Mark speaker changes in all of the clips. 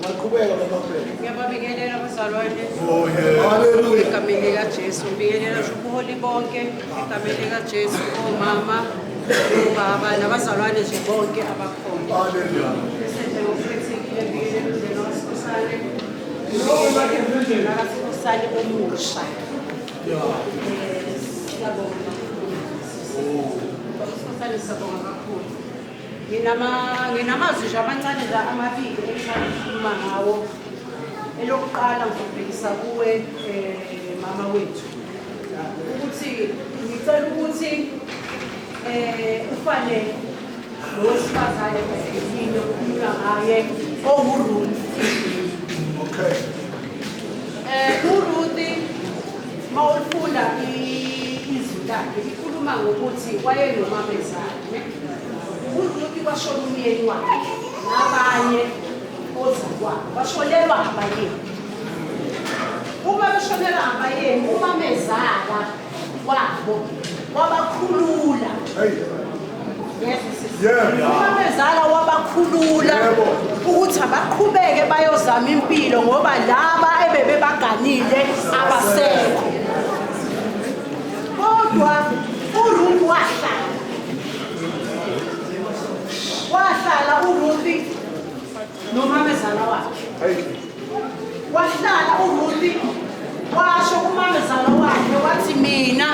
Speaker 1: Ngiyababingelela abazalwane.
Speaker 2: Oh yeah. Hallelujah.
Speaker 1: Egameni likaJesu ngibingelela ubuholi bonke egameni likaJesu, omama, obaba nabazalwane nje bonke abakhona.
Speaker 2: Hallelujah.
Speaker 1: Ngokukhethekile ngibingelela umndeni waSikhosana. NakaSikhosana omusha. Siyabonga. Sikhosana siyabonga kakhulu. Nginamazwi nje amancane la amabili engithanda ukukhuluma ngawo. Elokuqala ngizobhekisa kuwe mama wethu ukuthi ngicela ukuthi ufane nowesifazane yini okukhuluma ngaye oWuruth.
Speaker 2: Okay.
Speaker 1: uRuth mawufunda izwi lakhe likhuluma ngokuthi wayenomamezane. uRuth washona umyeni wakhe nabanye ozakwabo bashonelwa abayeni. Uma beshonelwa abayeni, umamezala wabo wabakhulula. Umamezala wabakhulula ukuthi abaqhubeke bayozama impilo ngoba laba ebebebaganile abasekho. Kodwa uRuth wahlala uRuth nomamezala wakhe. Wahlala uRuth washo kumamezala wakhe wathi mina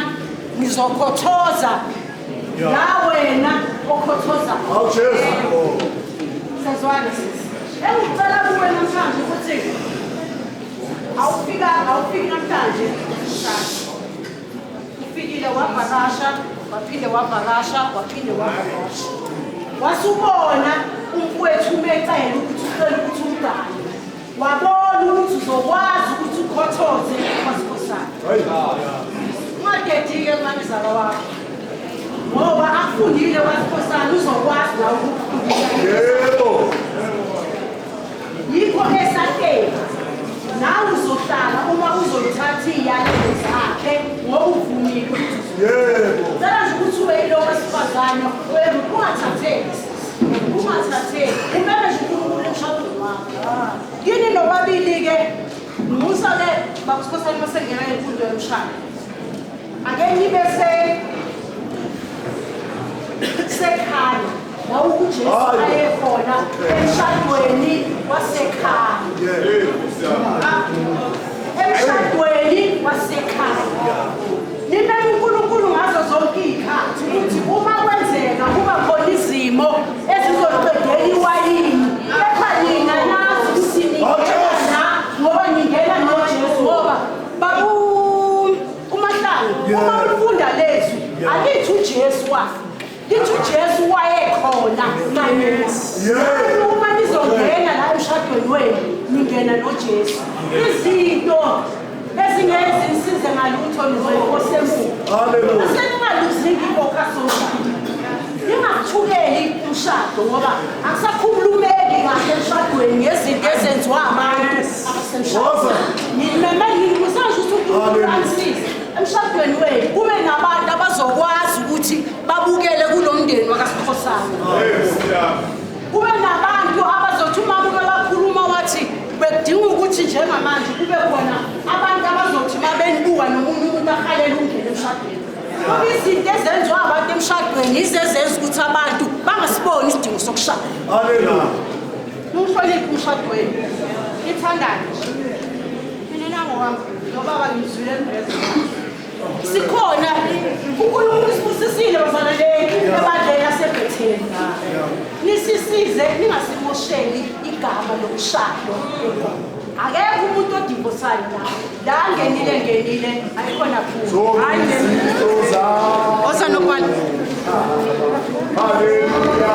Speaker 1: ngizokhothoza la wena okhothoza. Sazwana sisi. Engicela kuwe namhlanje ukuthi awufiki namhlanje shaka. Ufikile wavakasha, waphinde wavakasha. Wasubona umfowethu umecela ukuthi ucela ukuthi umgane. Wabona ukuthi uzokwazi ukuthi ukhothoze kwaSikhosana. Ungagedike kumamezala wakho. Ngoba akufundile kwaSikhosana uzokwazi nawe ukufundisa. Yebo. Yikho esatela. Nawe uzohlala uma uzoyithatha iyalelo zakhe ngoba uvumile ukuthi. Yebo. Cela nje ukuthi ube yilo wesifazane ungathatheki. Ungathatheki. Kumele nje uNkulunkulu emshadweni wakho. Yini nobabili-ke Musa-ke bakuSikhosana masengena imfundo yomshado. Ake nibe sekhaya la uJesu ayekhona emshadweni wasekhaya. Emshadweni wasekhaya. Nibe uNkulunkulu ngazo zonke izikhathi ukuthi uma kwenzeka kuba khona izimo ezizoqedela iwayini. Kepha nina nazi ukuthi ningena ngoba ningena noJesu ngoba uMahlangu uma ufunda lezwi alithi uJesu wafika. Lithi uJesu wayekhona kanye. Uma nizongena la emshadweni wenu ningena noJesu. Izinto ezingeke zisize ngalutho nizoyikhosa emuva. Haleluya. Asengaluziki okasona. Ningakuthukeli umshado ngoba akusakhulumeki kahle emshadweni ngezinto ezenziwa abantu abasemshadweni. Ngikusasho ukuthi uNkulunkulu emshadweni wenu kube nabantu abazokwazi ukuthi babukele kulomndeni wakaSikhosana. Kube nabantu abazothi uma bakhuluma wathi bedinga ukuthi njengamanje kube khona abantu abazothi babenibuka nomunye umuntu ahalela ungene emshadweni. Ngoba izinto ezenziwa abantu emshadweni izezenza ukuthi abantu bangasiboni isidingo sokushada. Haleluya. Umhloniphe umshadweni. Ithandane. Mina nangokwami nobaba ngizwile emphezulu. Sikhona uNkulunkulu usibusisile bazalwane ebandleni laseBhetheli. Nisisize ningasimosheli igama lokushado. Akekho umuntu odivosayo la ngenile ayikhona futhi. Hayi nesizoza. Osanokwana. Haleluya.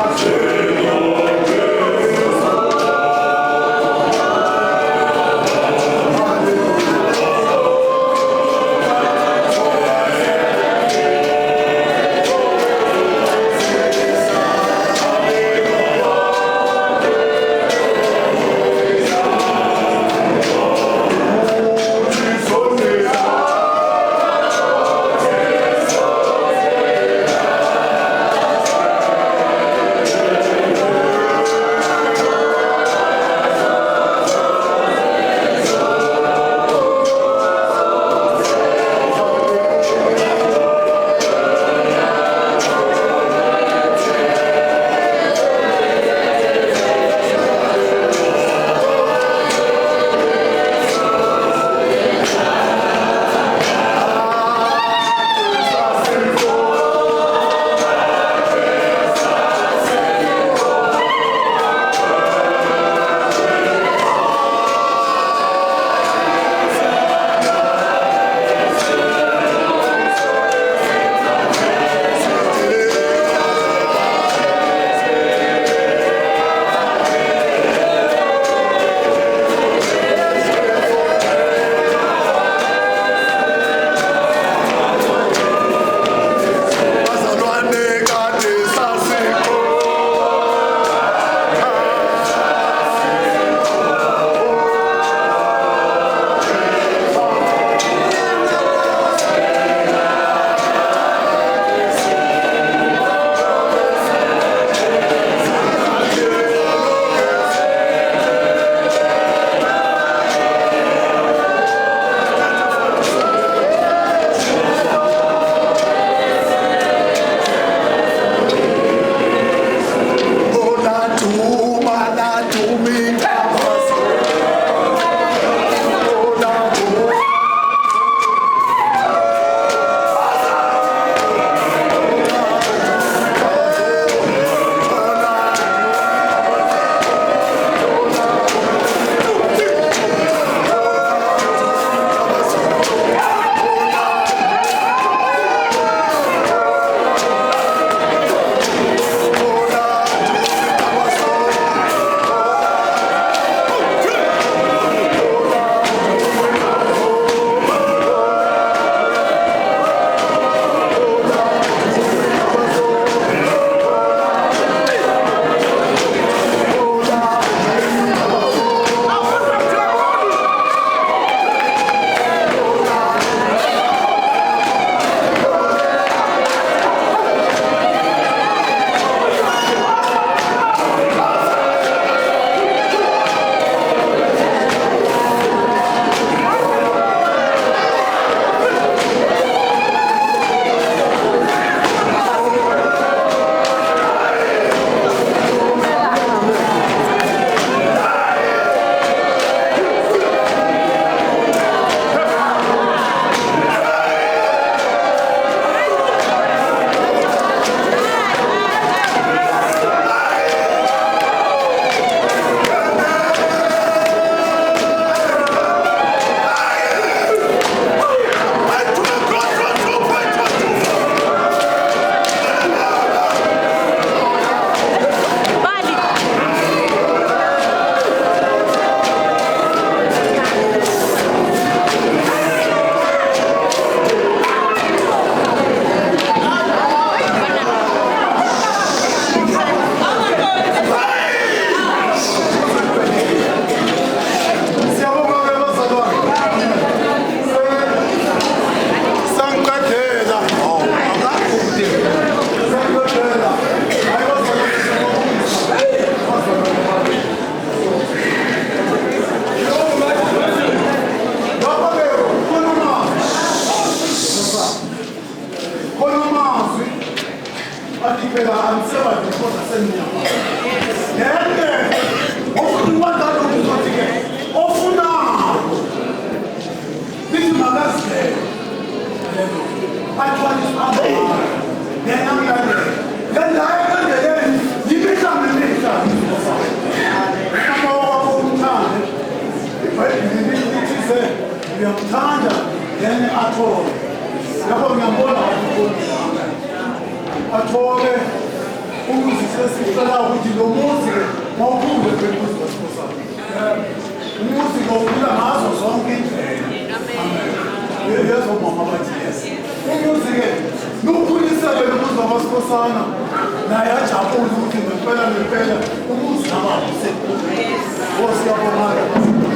Speaker 2: Athi phela angiseba ngikhoza seninyama. Ngeke ofuna ngalo ukuthi-ke ofuna lithi makazibheke. Athiwa isihambayo yena mlandela lendayo ekandeleni yimihla ngemihla ama wakho umthande ibhayibhili lithize uyamthanda yena athole lapho ngiyambona athole umuzi sesicela ukuthi lo muzi mawuphumbe kwemuzi kaSkhosana umuzi ngawuphila ngazo zonke indlela yezo mama bathi yes umuzi-ke nukukhulisele umuzi kaSkhosana naye ajabule ukuthi ngempela umuzi nababo usekhulu. Nkosi yabonga.